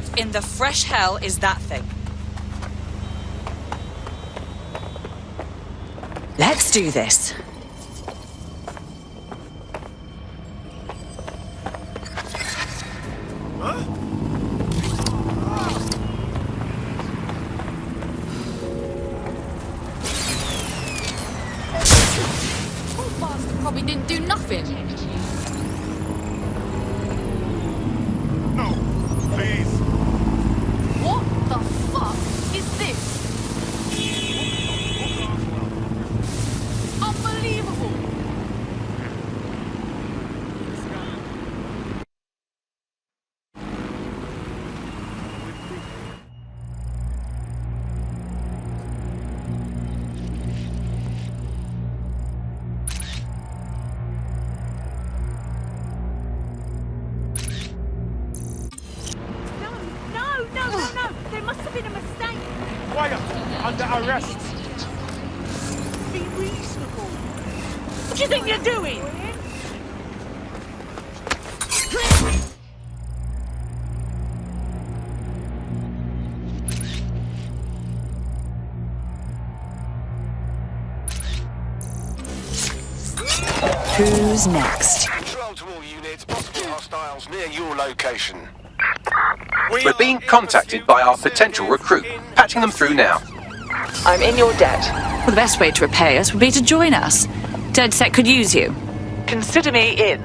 What in the fresh hell is that thing? Let's do this. Probably didn't do nothing. No, please. What the fuck is this? Unbelievable. No, there must have been a mistake. Quiet, under arrest. Be reasonable. What do you think you're doing? Who's next? Control to all units, possible hostiles near your location. We're being contacted by our potential recruit. Patching them through now. I'm in your debt. Well, the best way to repay us would be to join us. Dead Set could use you. Consider me in.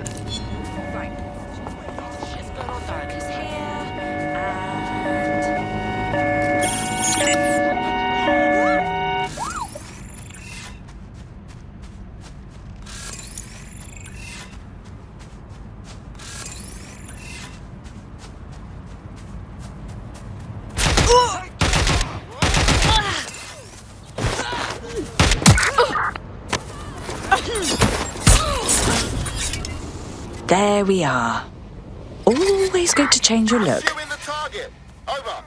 There we are. Always good to change your look. Pursuing the target. Over.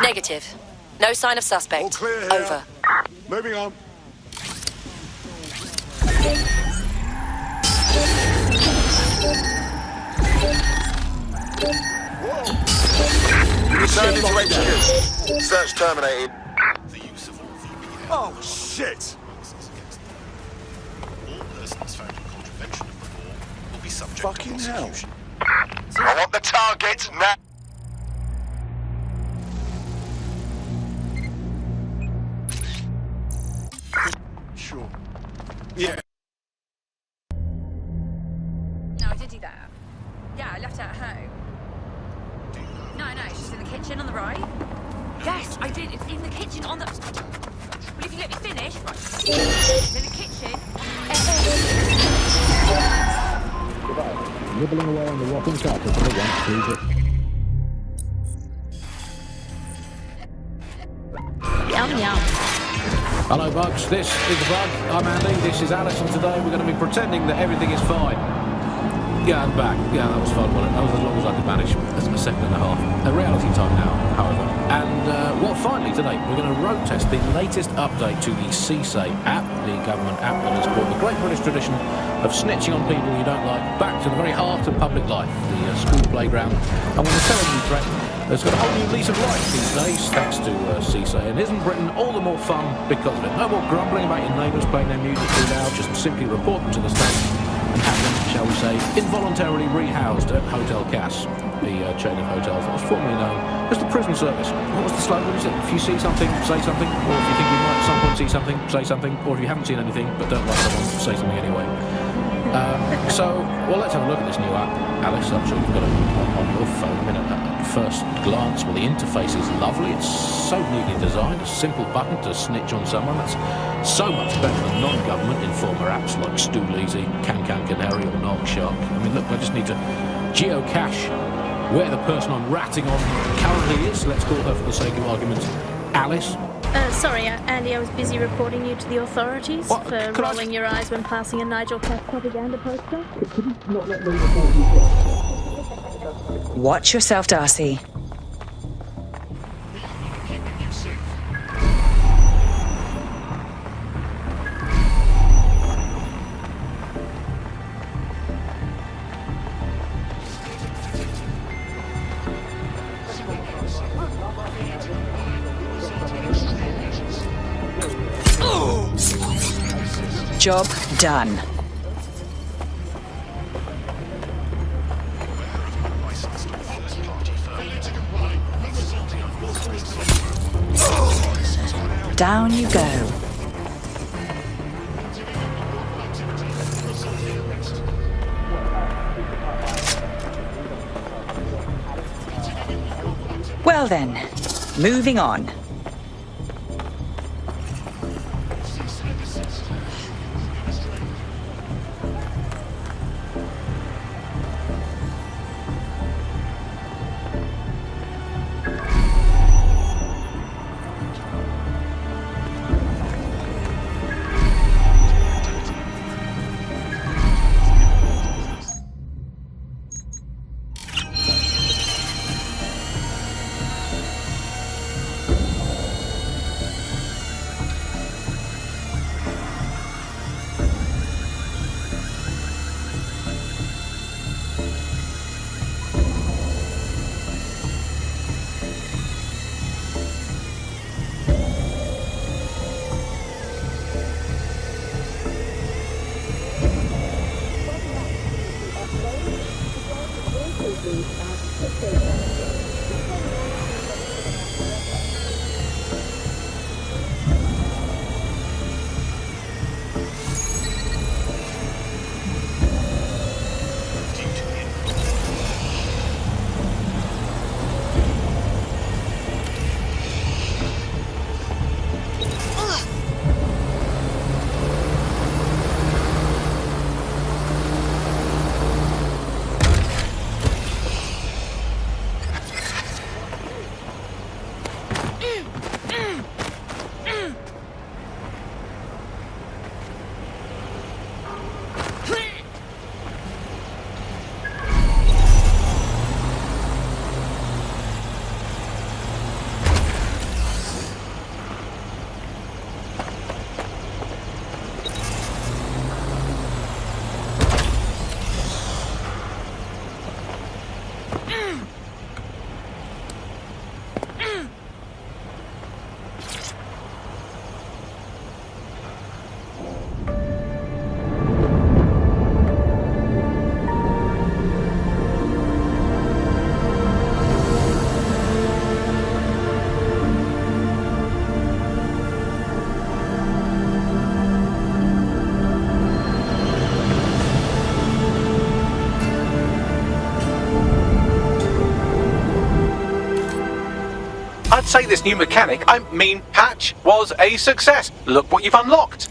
Negative. No sign of suspect. All clear here. Over. Moving on. Return into HQ. Search terminated. The use of all VPN. Oh, shit! All persons found in contravention of the law will be subject Fucking to hell. prosecution. I want the target now. Sure. Yeah. No, I did do that. Yeah, I left it at home. No, it's just in the kitchen on the right. Yes, I did. It's in the kitchen on the... Well, if you let me finish... Right. It's in the kitchen. Nibbling away on the rotting carcass of the once please. Yum, yum. Hello, Bugs. This is the Bug. I'm Andy. This is Alice, and today we're going to be pretending that everything is fine. Yeah, I'm back. Yeah, that was fun, wasn't it? That was as long as I could manage. That's a second and a half. A reality time now, however. And, well, finally today, we're going to road test the latest update to the CSA app, the government app that has brought the great British tradition of snitching on people you don't like back to the very heart of public life, the school playground. And when the terrorism threat has got a whole new lease of life these days, thanks to CSA. And isn't Britain all the more fun because of it? No more grumbling about your neighbours playing their music too loud, just simply report them to the state and have them, shall we say, involuntarily rehoused at Hotel Cass, the chain of hotels that was formerly known as the prison service. What was the slogan? Is it, if you see something, say something, or if you think you might at some point see something, say something, or if you haven't seen anything but don't like someone, say something anyway. Well, let's have a look at this new app. Alice, I'm sure you've got it on your phone. I mean, at first glance, well, the interface is lovely. It's so neatly designed. A simple button to snitch on someone. That's so much better than non-government informer apps like Stool-Easy, Canary, or Nog Shark. I mean, look, I just need to geocache where the person I'm ratting on currently is. Let's call her, for the sake of argument, Alice? Sorry, Andy, I was busy reporting you to the authorities What? for Could I- rolling your eyes when passing a Nigel Cat propaganda poster. Watch yourself, Darcy. Job done. Down you go. Well then, moving on. I'd say this new mechanic, I mean patch, was a success. Look what you've unlocked.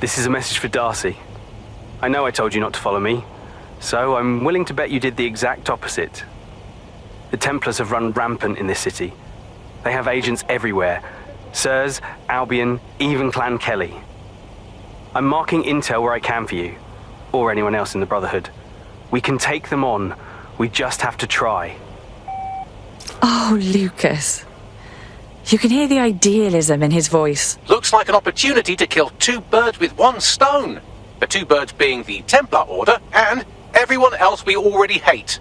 This is a message for Darcy. I know I told you not to follow me, so I'm willing to bet you did the exact opposite. The Templars have run rampant in this city. They have agents everywhere. Sirs, Albion, even Clan Kelly. I'm marking intel where I can for you, or anyone else in the Brotherhood. We can take them on. We just have to try. Oh, Lucas. You can hear the idealism in his voice. Looks like an opportunity to kill two birds with one stone. The two birds being the Templar Order and everyone else we already hate.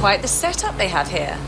quite the setup they have here.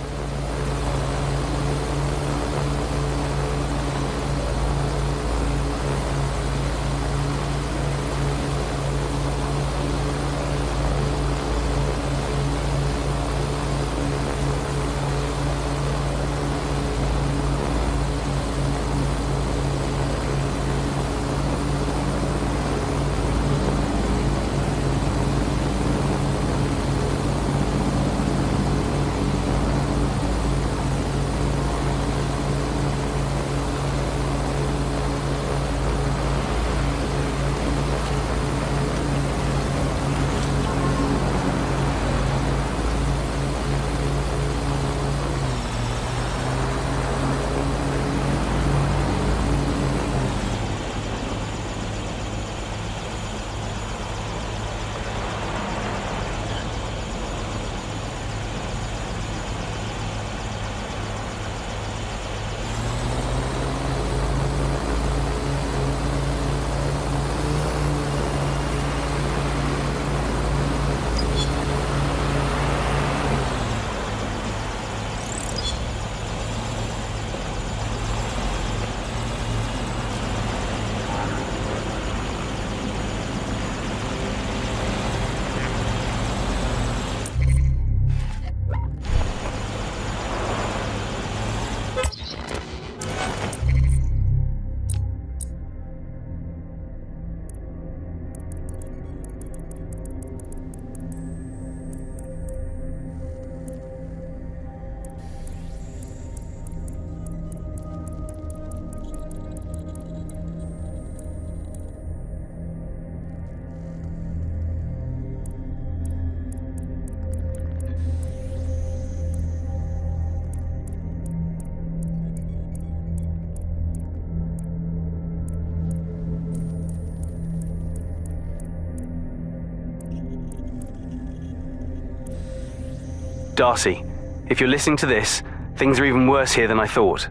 Darcy, if you're listening to this, things are even worse here than I thought.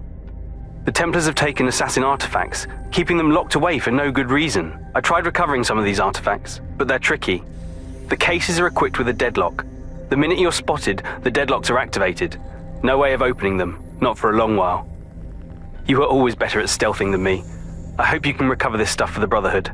The Templars have taken assassin artifacts, keeping them locked away for no good reason. I tried recovering some of these artifacts, but they're tricky. The cases are equipped with a deadlock. The minute you're spotted, the deadlocks are activated. No way of opening them, not for a long while. You were always better at stealthing than me. I hope you can recover this stuff for the Brotherhood.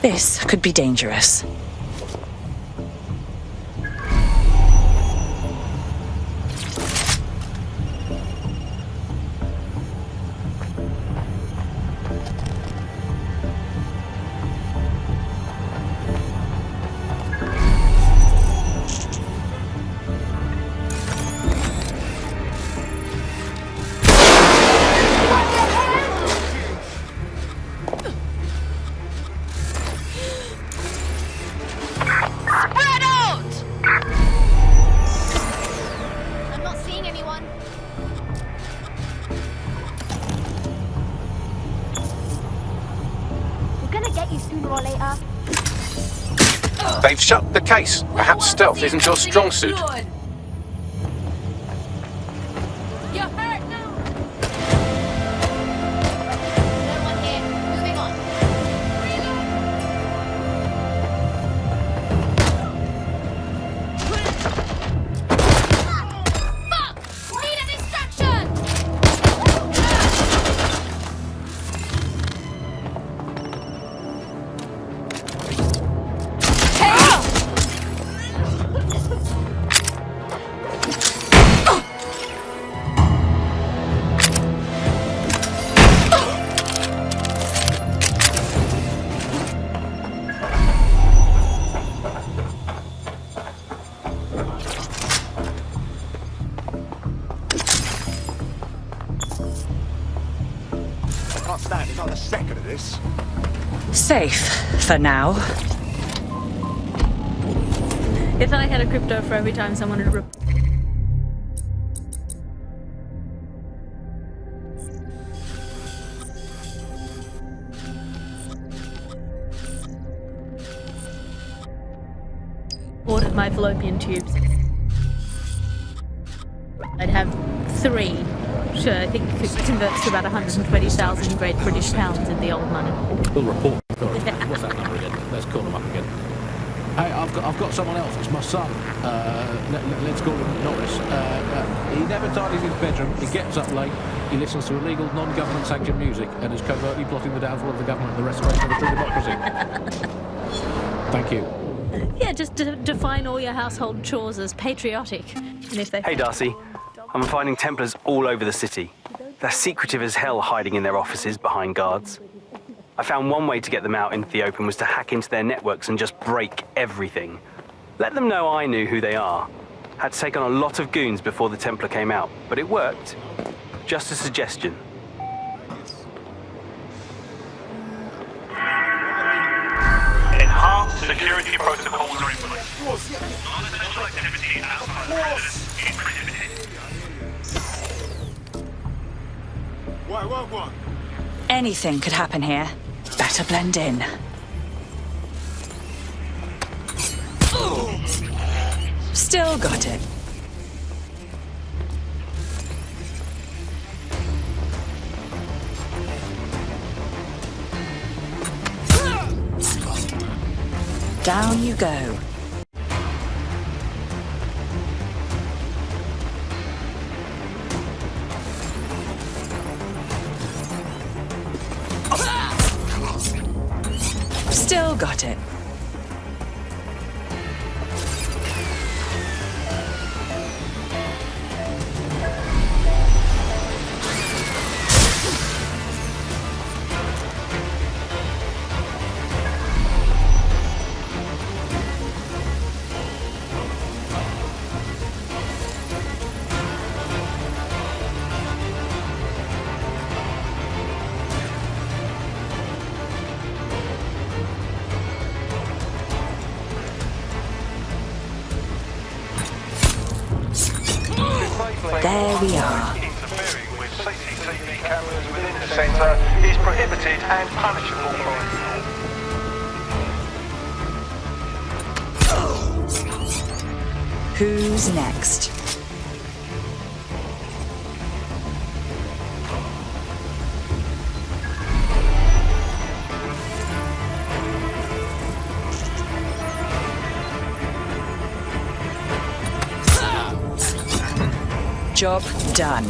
This could be dangerous. They've shut the case. Perhaps stealth isn't your strong suit. You're hurt now. No one here. Moving on. Fuck! Need a distraction! can't stand another second of this. Safe for now. If I had a crypto for every time someone had ordered my fallopian tubes, I'd have 3. Sure, I think it converts to about 120,000 Great British pounds in the old money. We'll report. What's that number again? Let's call him up again. Hey, I've got someone else. It's my son. Let's call him Norris. He never tidies his bedroom. He gets up late. He listens to illegal, non-government sanctioned music and is covertly plotting the downfall of the government and the restoration of a true democracy. Thank you. Yeah, just define all your household chores as patriotic. And if they... Hey, Darcy. I'm finding Templars all over the city. They're secretive as hell, hiding in their offices behind guards. I found one way to get them out into the open was to hack into their networks and just break everything. Let them know I knew who they are. Had to take on a lot of goons before the Templar came out, but it worked. Just a suggestion. Enhanced security protocols are in place. Non-essential activity outside the residence is prohibited. What? Anything could happen here. Better blend in. Still got it. Down you go. Still got it. There we are. Interfering with CCTV cameras within the centre is prohibited and punishable. Who's next? Job done.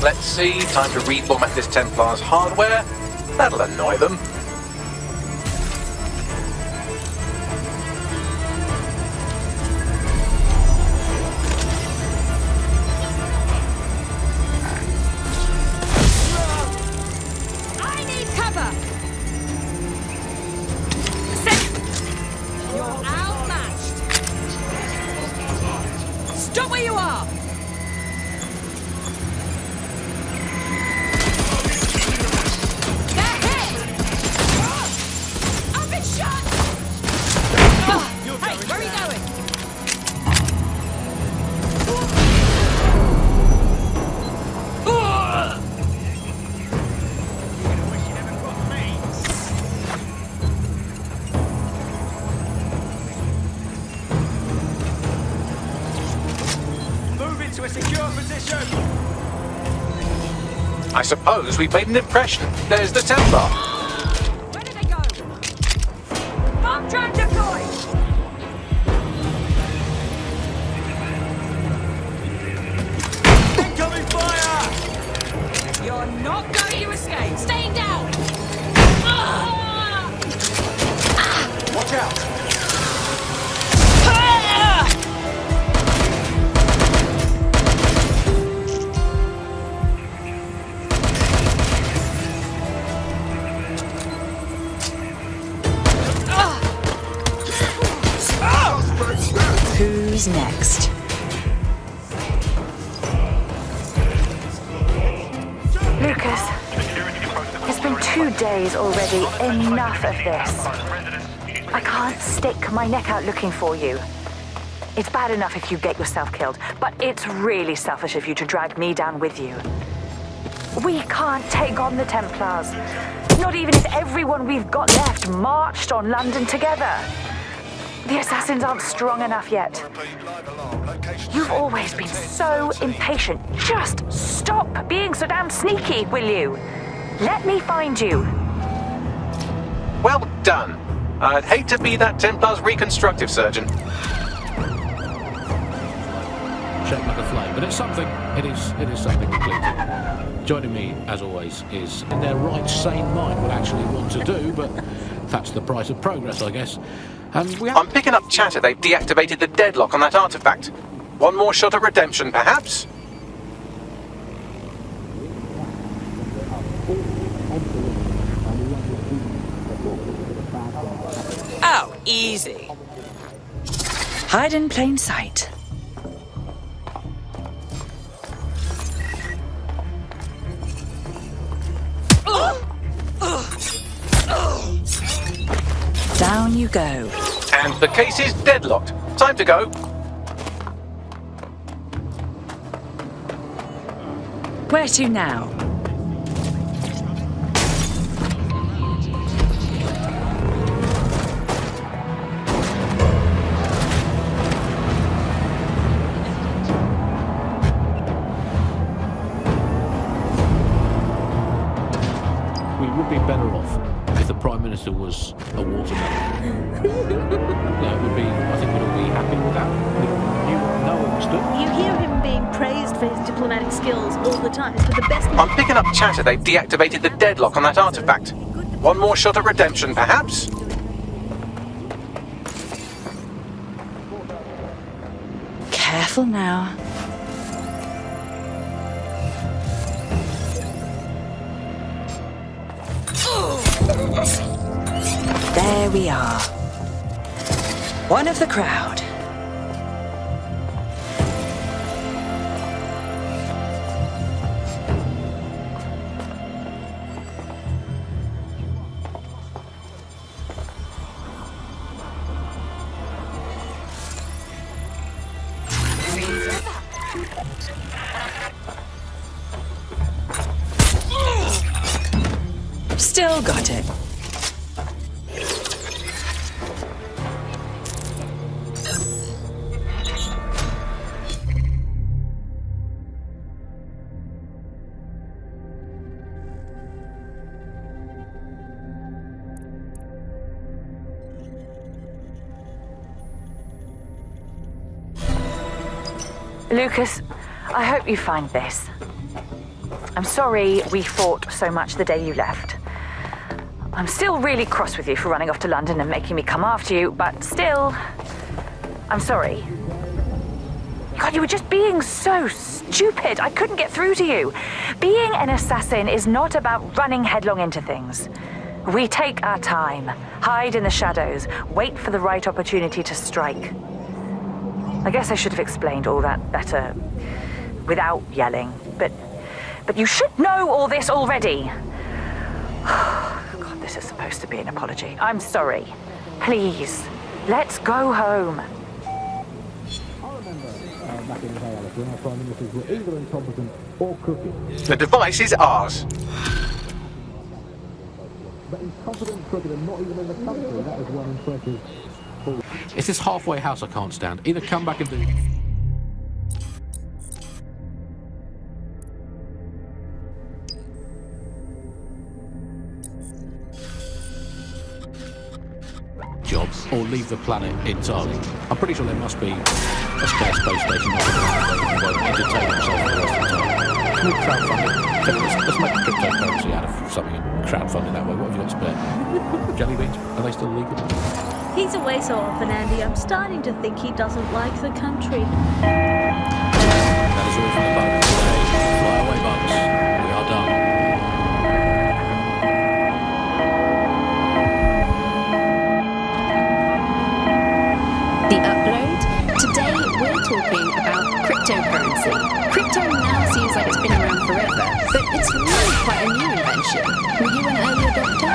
Let's see, time to reformat this Templar's hardware. That'll annoy them. I need cover! You're outmatched! Stop where you are! They're hit! I've been shot! Hey, where are you going? Move into a secure position. I suppose we've made an impression. There's the Templar. Where did they go? Bomb drone deployed! Incoming fire! You're not going to escape! Staying down! Watch out! Who's next? days already. Enough of this. I can't stick my neck out looking for you. It's bad enough if you get yourself killed, but it's really selfish of you to drag me down with you. We can't take on the Templars. Not even if everyone we've got left marched on London together. The assassins aren't strong enough yet. You've always been so impatient. Just stop being so damn sneaky, will you? Let me find you. Well done. I'd hate to be that Templar's reconstructive surgeon. Shaped like a flame, but it's something. It is something completely. Joining me, as always, is in their right sane mind would actually want to do, but that's the price of progress, I guess. And I'm picking up chatter they've deactivated the deadlock on that artifact. One more shot of redemption, perhaps? Oh, easy. Hide in plain sight. Down you go. And the case is deadlocked. Time to go. Where to now? we would be better off if the Prime Minister was a watermelon. Yeah, would be. I think we'd all be happy with that. No one understood. You hear him being praised for his diplomatic skills all the time, but the best... I'm picking up chatter they've deactivated the deadlock on that artifact. One more shot of redemption, perhaps? Careful now. There we are. One of the crowd. Still got it. Lucas, I hope you find this. I'm sorry we fought so much the day you left. I'm still really cross with you for running off to London and making me come after you, but still, I'm sorry. God, you were just being so stupid. I couldn't get through to you. Being an assassin is not about running headlong into things. We take our time, hide in the shadows, wait for the right opportunity to strike. I guess I should have explained all that better without yelling, but you should know all this already. God, this is supposed to be an apology. I'm sorry. Please, let's go home. I remember back in the day, Alice, when our Prime Ministers were either incompetent or crooked. The device is ours. But incompetent, crooked, and not even in the country, that is one impressive. It's this halfway house I can't stand. Either come back and do... jobs, or leave the planet entirely. I'm pretty sure there must be a spare space station where you can go and entertain yourself for the rest of the time. Can we crowdfund it? Let's make cryptocurrency out of something and crowdfund it that way. What have you got spare? Jelly beans? Are they still legal? He's away so often, Andy. I'm starting to think he doesn't like the country. That is all from the boat today. Fly away, bugs. We are done. The upload? Today we're talking about cryptocurrency. Crypto now seems like it's been around forever, but it's really quite a new invention. Were you an early adopter?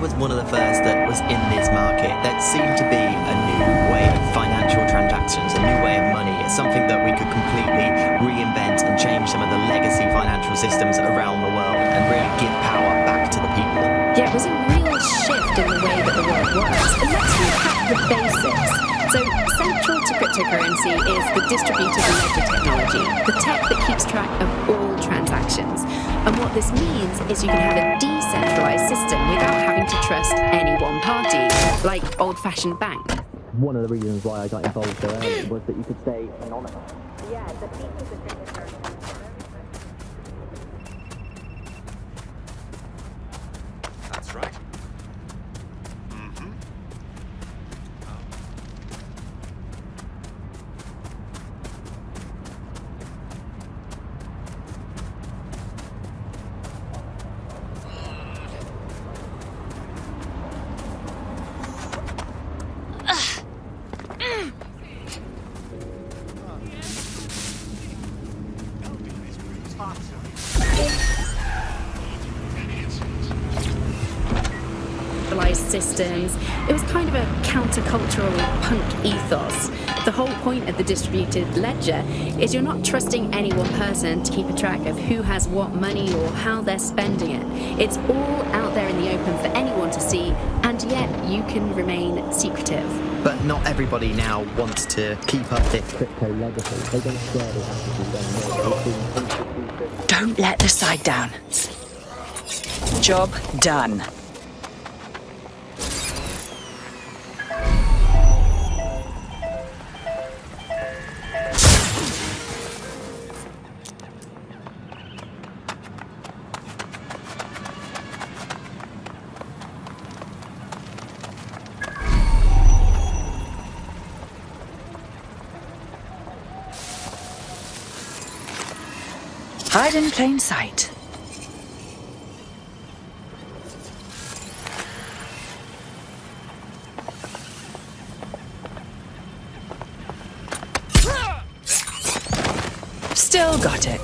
was one of the first that was in this market. There seemed to be a new way of financial transactions, a new way of money. It's something that we could completely reinvent and change some of the legacy financial systems around the world and really give power back to the people. Yeah, it was a real shift in the way that the world works. And let's recap the basics. So central to cryptocurrency is the distributed ledger technology, the tech that keeps track of all transactions. And what this means is you can have a decentralized system without having to trust any one party, like old-fashioned bank. One of the reasons why I got involved so early was that you could stay anonymous. Yeah, the features of cryptocurrency. That's right. Systems. It was kind of a countercultural punk ethos. The whole point of the distributed ledger is you're not trusting any one person to keep a track of who has what money or how they're spending it. It's all out there in the open for anyone to see, and yet you can remain secretive. But not everybody now wants to keep up this crypto legacy. They don't share the assets. Don't let the side down. Job done. Hide in plain sight. Still got it.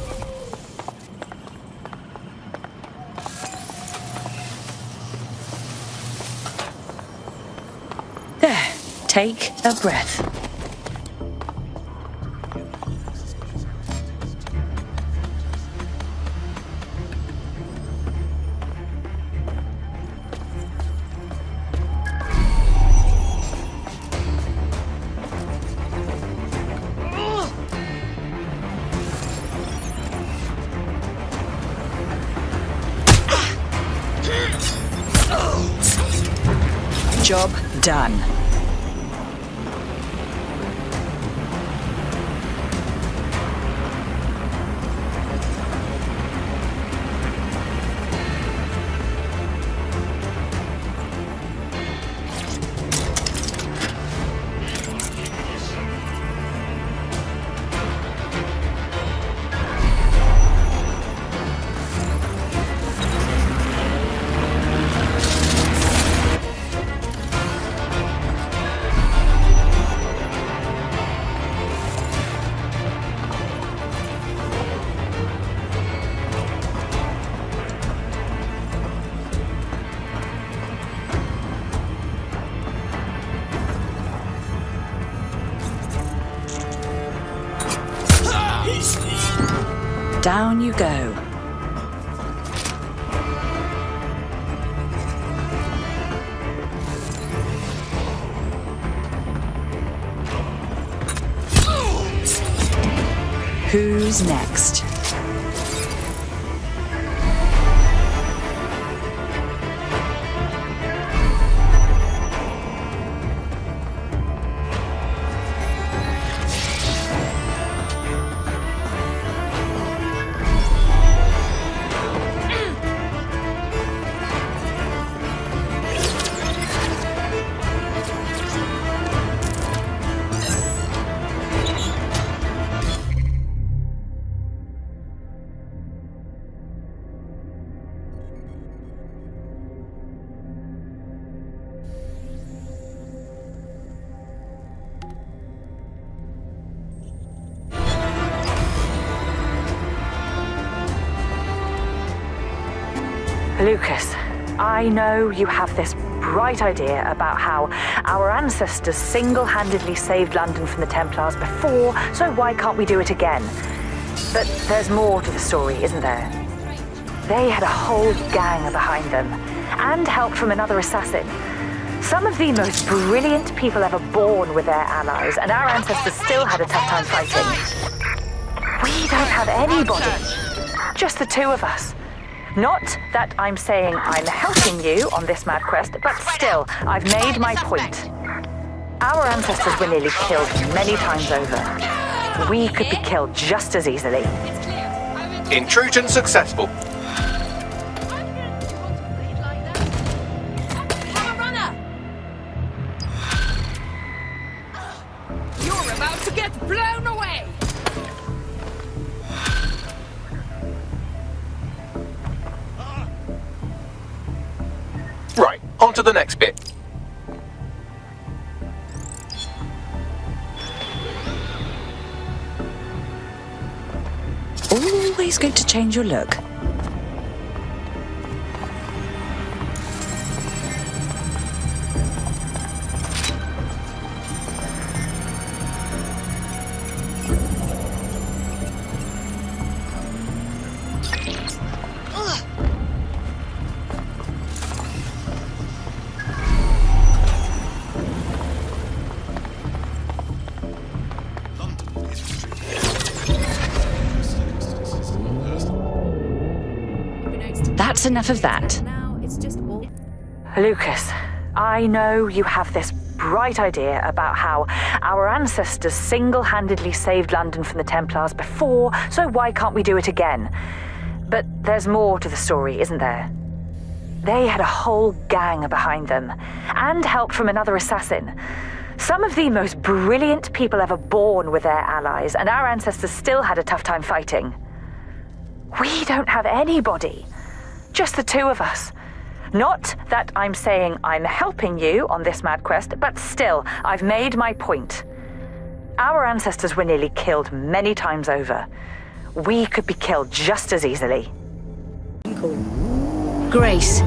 There, take a breath. Job done. Down you go. Who's next? Lucas, I know you have this bright idea about how our ancestors single-handedly saved London from the Templars before, so why can't we do it again? But there's more to the story, isn't there? They had a whole gang behind them, and help from another assassin. Some of the most brilliant people ever born were their allies, and our ancestors still had a tough time fighting. We don't have anybody, just the two of us. Not that I'm saying I'm helping you on this mad quest, but still, I've made my point. Our ancestors were nearly killed many times over. We could be killed just as easily. Intrusion successful. You're about to get blown away! Right, on to the next bit. Always good to change your look. That's enough of that. Lucas, I know you have this bright idea about how our ancestors single-handedly saved London from the Templars before, so why can't we do it again? But there's more to the story, isn't there? They had a whole gang behind them, and help from another assassin. Some of the most brilliant people ever born were their allies, and our ancestors still had a tough time fighting. We don't have anybody, just the two of us. Not that I'm saying I'm helping you on this mad quest, but still, I've made my point. Our ancestors were nearly killed many times over. We could be killed just as easily. Grace.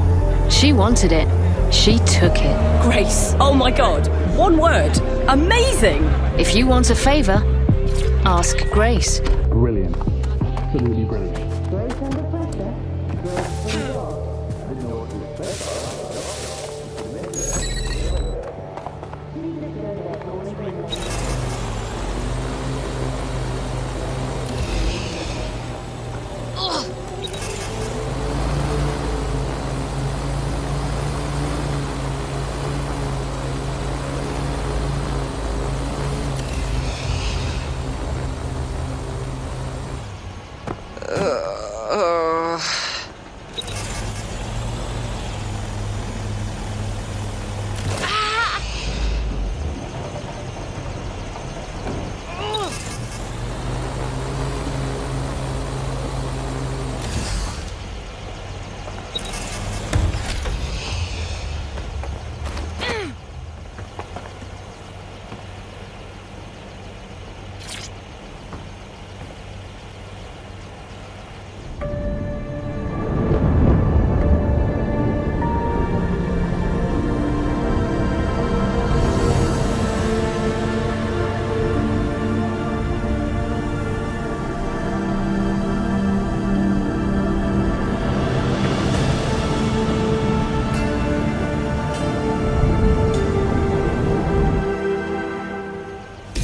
She wanted it. She took it. Grace. Oh my god. One word. Amazing. If you want a favor, ask Grace. Brilliant. Absolutely brilliant.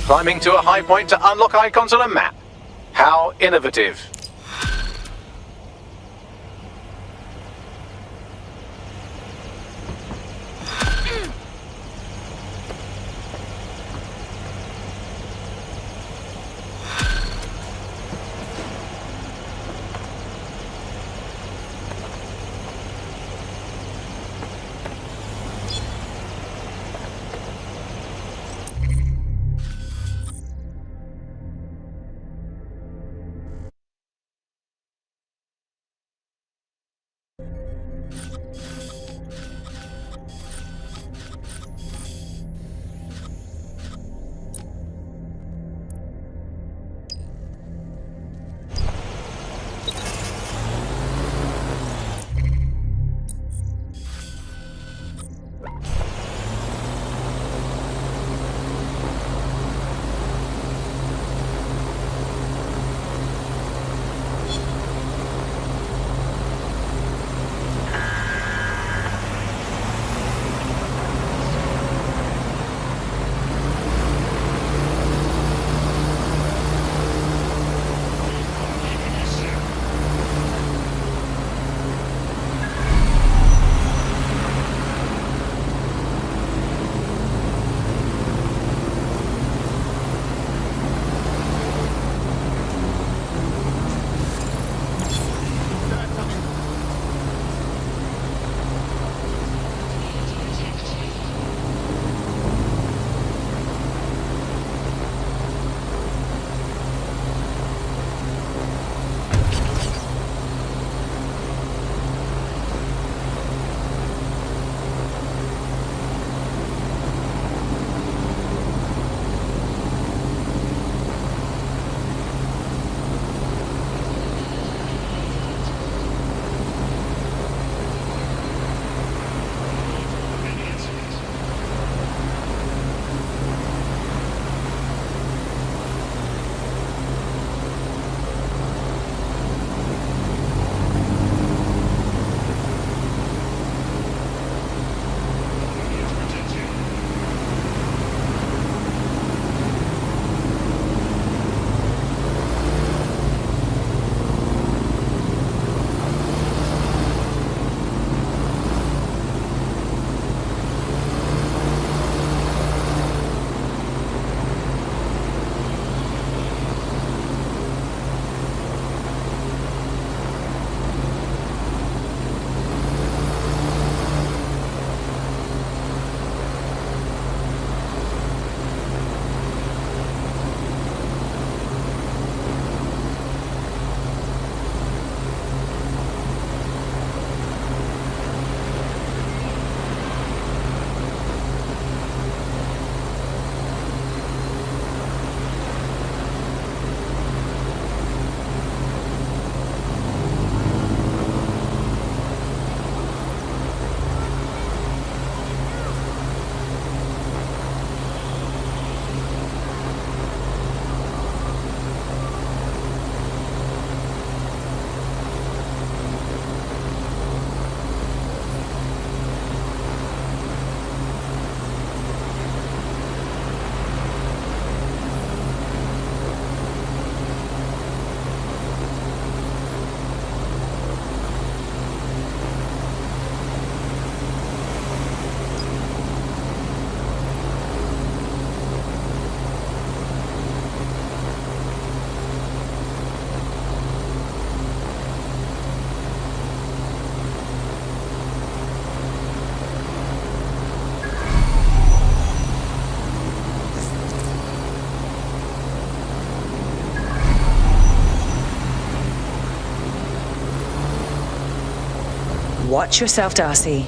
Climbing to a high point to unlock icons on a map. How innovative. Watch yourself, Darcy.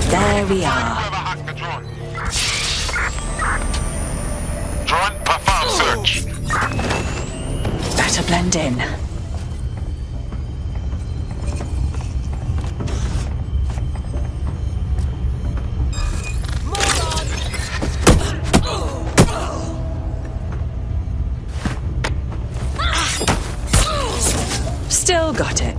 There we are. Drone, perform search. Better blend in. Still got it.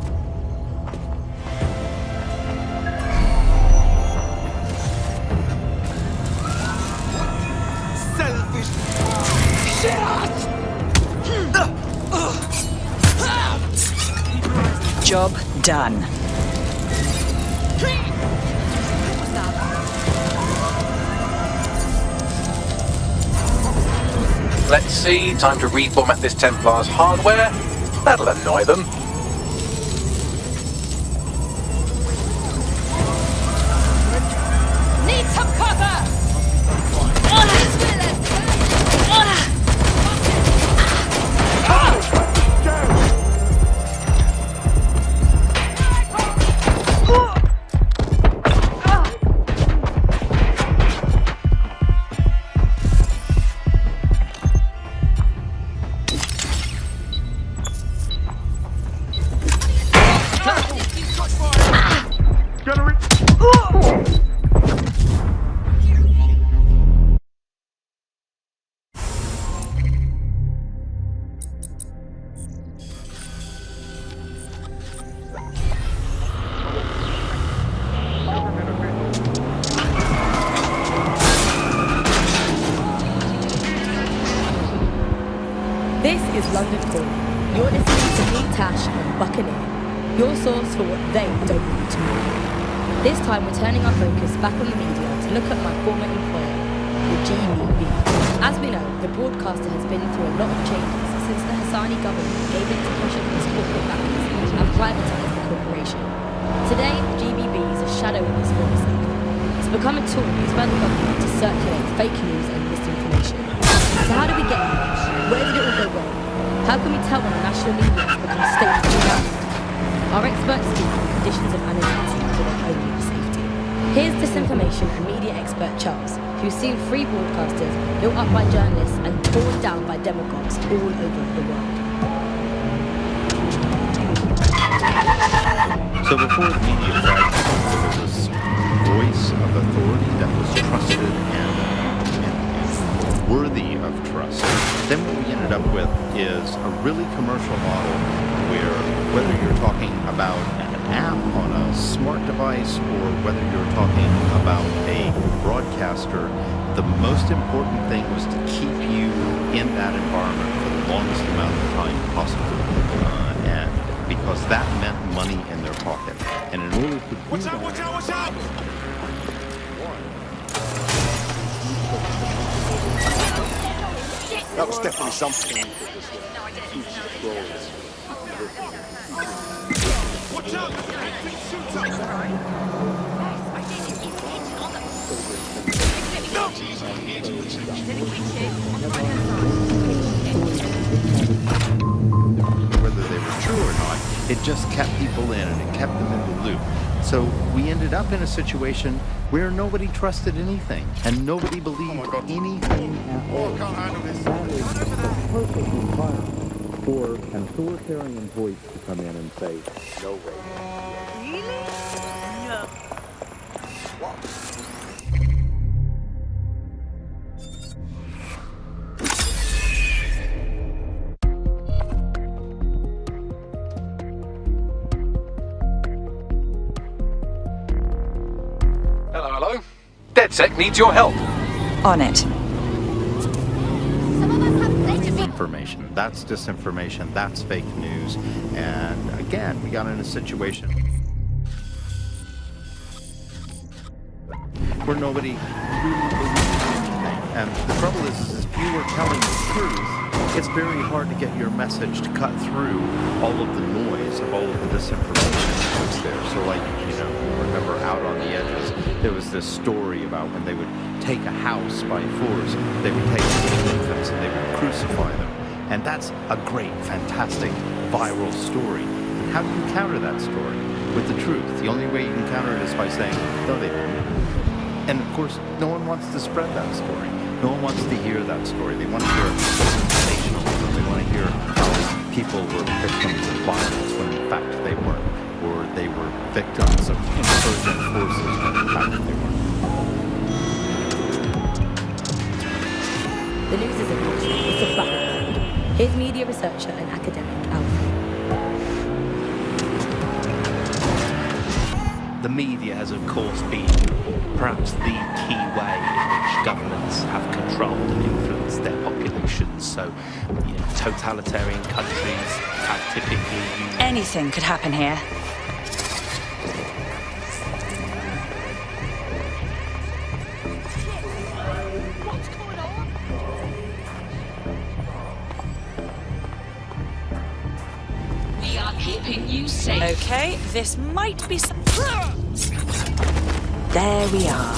Job done. Let's see, time to reformat this Templar's hardware. That'll annoy them. Need some cover! This is London Calling. You're listening to me, Tash, and Buccaneer, your source for what they don't want to know. This time we're turning our focus back on the media to look at my former employer, the GBB. As we know, the broadcaster has been through a lot of changes since the Hassani government gave in to pressure from its corporate backers and privatised the corporation. Today, the GBB is a shadow of its former self. It's become a tool used by the government to circulate fake news and misinformation. So how did we get here? Where did it all go wrong? How can we tell when the national media has become state renowned? Our experts speak on conditions of anonymity for their own safety. Here's disinformation and media expert Charles, who's seen free broadcasters built up by journalists and torn down by demagogues all over the world. So before the media tried to deliver this voice of authority that was trusted and worthy of trust, then what we ended up with is a really commercial model where whether you're talking about an app on a smart device or whether you're talking about a broadcaster, the most important thing was to keep you in that environment for the longest amount of time possible. And because that meant money in their pocket. And in order to do that... Watch out! That was definitely something. Watch out! Whether they were true or not, it just kept people in and it kept them in the loop. So we ended up in a situation where nobody trusted anything and nobody believed anything at all. I can't handle this. That is the perfect environment for an authoritarian voice to come in and say, no way. Really? No. What? Hello. DedSec needs your help. On it. Information. That's disinformation. That's fake news. And again, we got in a situation where nobody really believed anything. And the trouble is if you were telling the truth, it's very hard to get your message to cut through all of the noise of all of the disinformation that's there. So like, you know, remember Out on the Edges, there was this story about when they would take a house by force, they would take little infants and they would crucify them. And that's a great, fantastic, viral story. And how do you counter that story? With the truth. The only way you can counter it is by saying, no, they didn't. And of course, no one wants to spread that story. No one wants to hear that story. They want to hear sensationalism. They want to hear how people were victims of violence when in fact they weren't. Or they were victims of insurgent forces when in fact they weren't. The news isn't actually, it's a background. Here's media researcher and academic Alfie. The media has, of course, been perhaps the key way in which governments have controlled and influenced their populations. So, you know, totalitarian countries have typically used... Anything could happen here. We are keeping you safe. Okay, this might be some... There we are.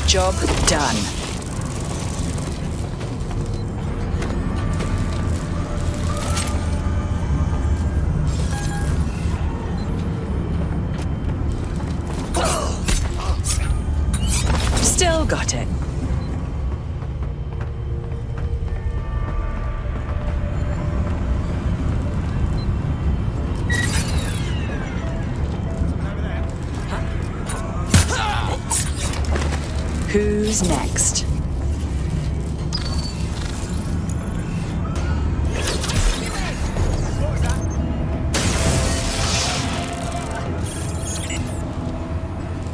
Job done. Still got it. Who's next?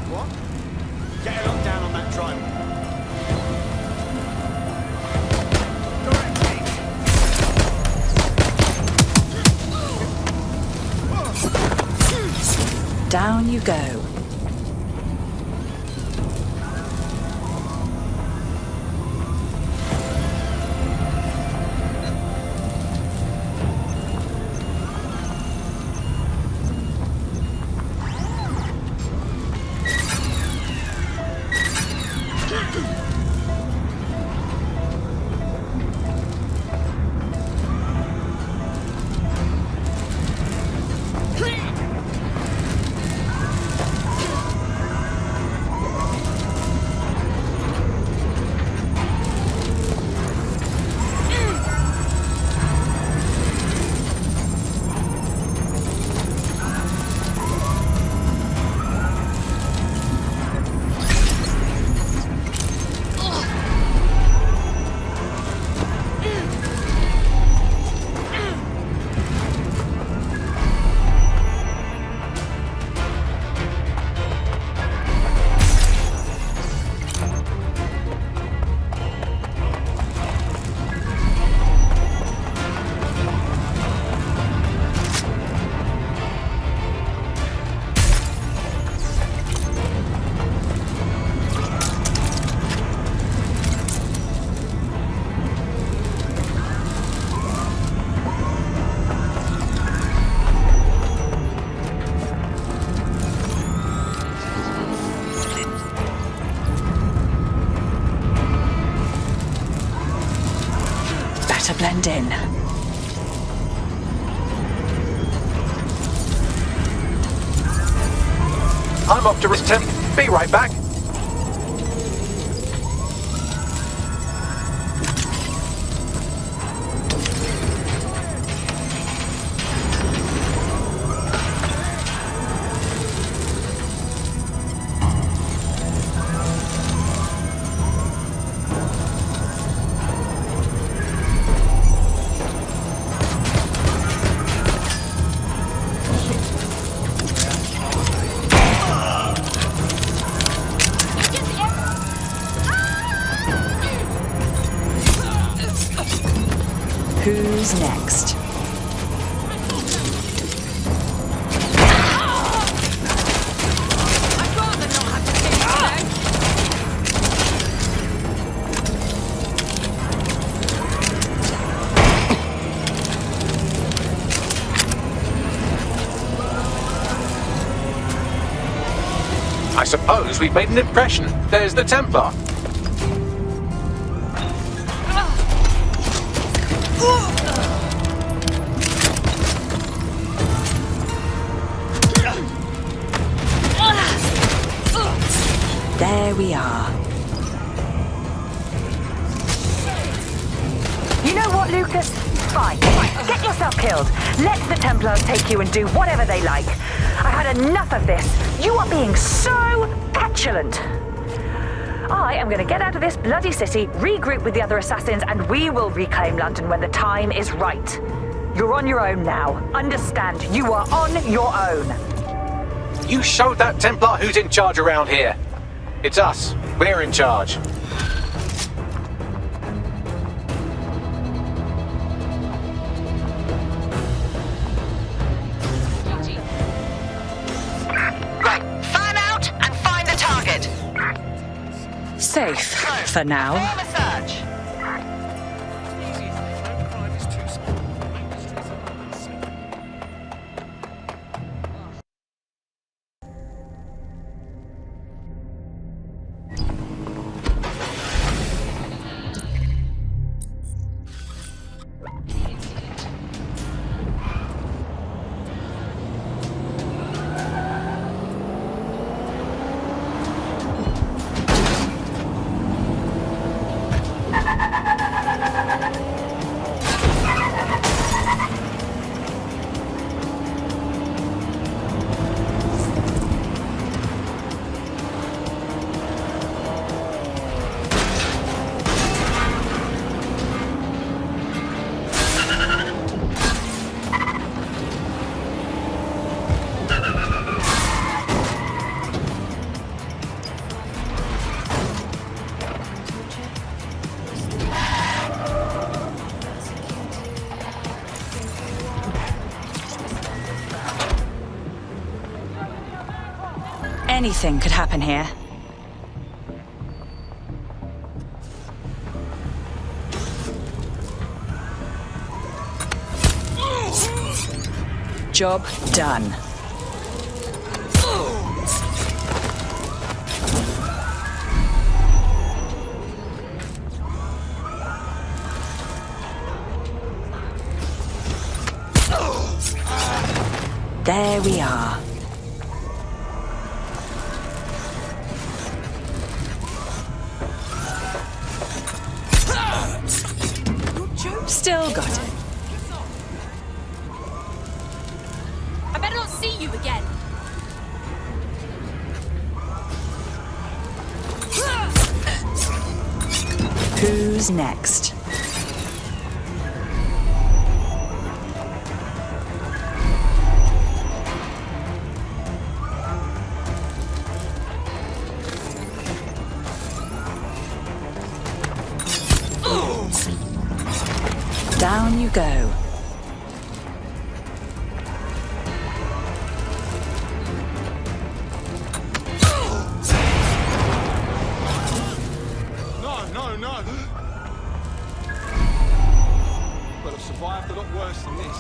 What? Get a lock down on that drive. Down you go. To blend in. I'm off to Tim. Be right back. Who's next? I suppose we've made an impression. There's the Templar. There we are. You know what, Lucas? Fine. Get yourself killed. Let the Templars take you and do whatever they like. I've had enough of this. You are being so petulant. I am going to get out of this bloody city, regroup with the other assassins, and we will reclaim London when the time is right. You're on your own now. Understand, you are on your own. You showed that Templar who's in charge around here. It's us. We're in charge. Right, fan out and find the target. Safe for now. Aim a search. Anything could happen here. Job done. There we are. Still got it. I better not see you again. Who's next? Down you go. No. But I've survived a lot worse than this.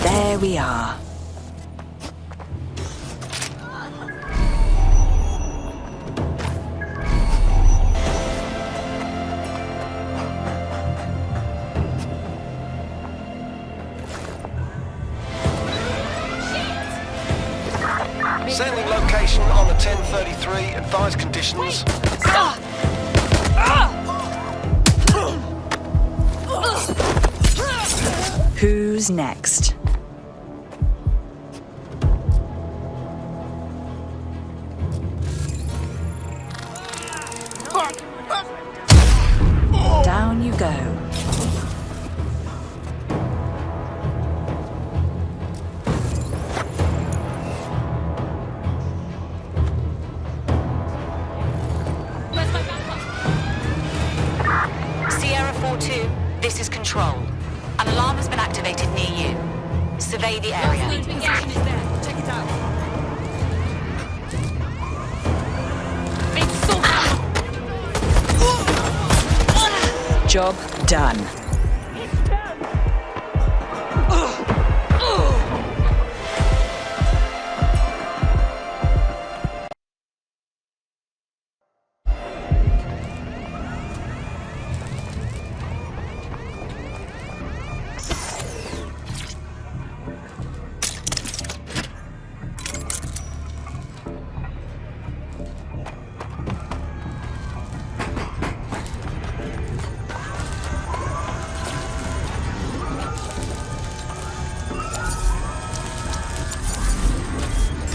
There we are. Sailing location on the 1033. Advised conditions. Who's next? Down you go. Sierra 4-2, this is Control. An alarm has been activated near you. Survey the area. Position is there. Check it out. It's so Job done.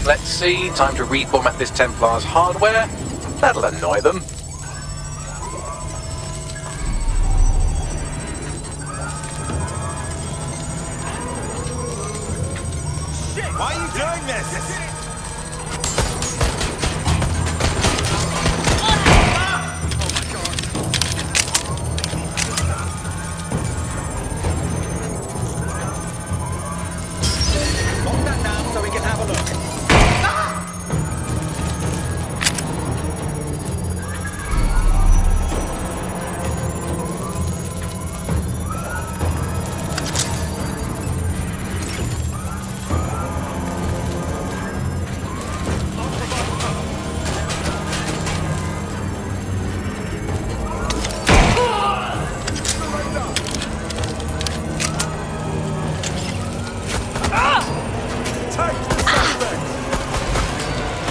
Let's see, time to reformat this Templar's hardware. That'll annoy them. Shit, why are you doing this? Lock that down so we can have a look.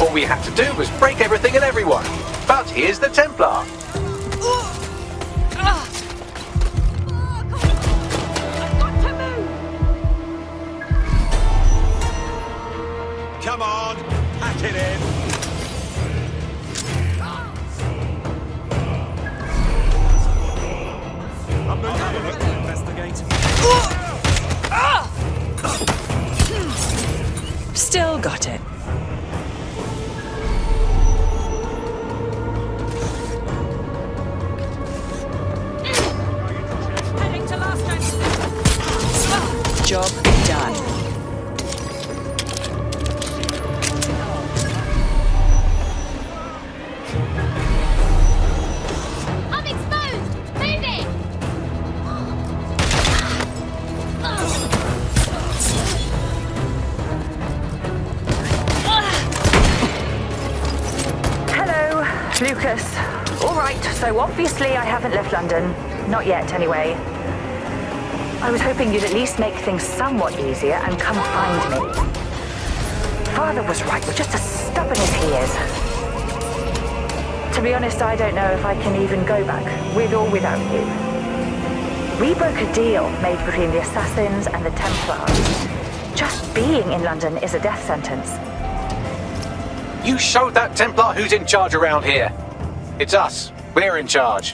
All we had to do was break everything and everyone. But here's the Templar. Come on, pack it in. I'm not going to investigate. Still got it. heading to last time. Job done. I'm exposed. Move it. Hello, Lucas. All right, so obviously I haven't left London. Not yet, anyway. I was hoping you'd at least make things somewhat easier and come find me. Father was right, you're just as stubborn as he is. To be honest, I don't know if I can even go back, with or without you. We broke a deal made between the Assassins and the Templars. Just being in London is a death sentence. You showed that Templar who's in charge around here. It's us. We're in charge.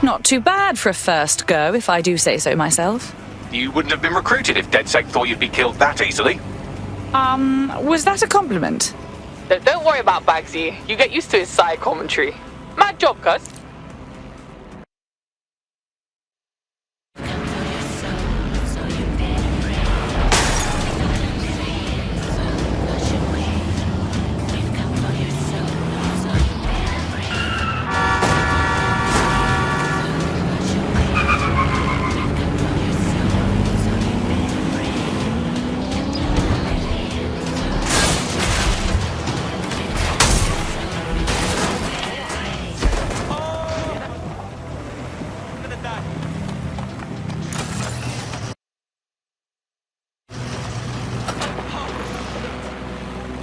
Not too bad for a first go, if I do say so myself. You wouldn't have been recruited if DedSec thought you'd be killed that easily. Was that a compliment? Don't worry about Bagsy. You get used to his side commentary. Mad job, cuz. Oh!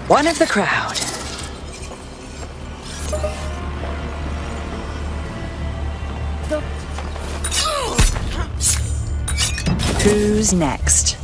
One of the crowd. Who's next?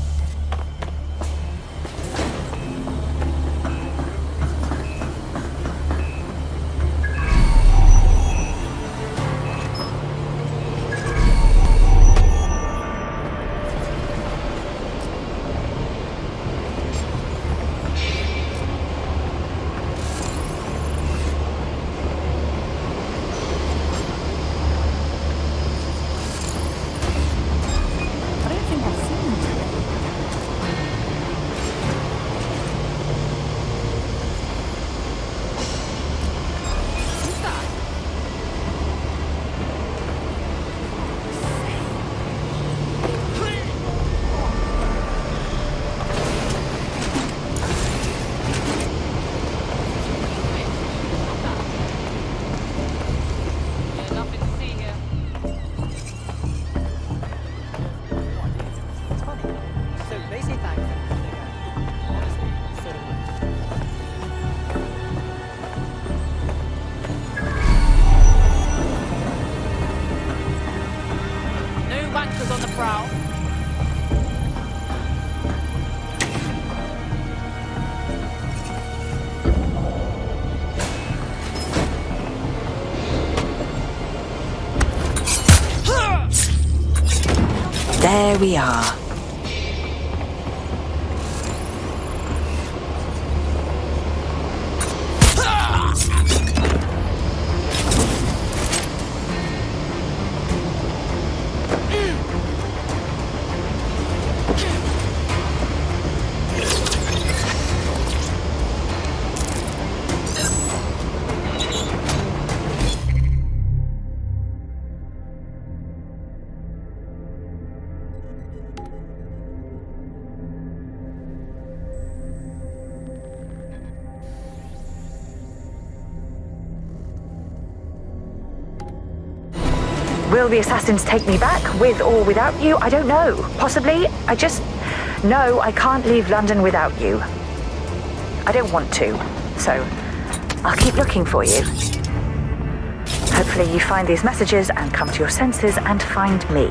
There we are. Will the assassins take me back, with or without you? I don't know. Possibly. I just know I can't leave London without you. I don't want to, so I'll keep looking for you. Hopefully you find these messages and come to your senses and find me.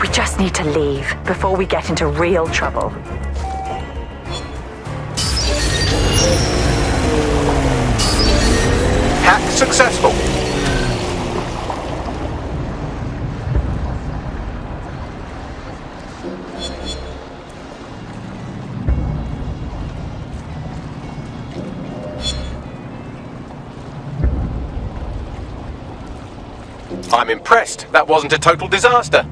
We just need to leave before we get into real trouble. Hack successful. I'm impressed. That wasn't a total disaster.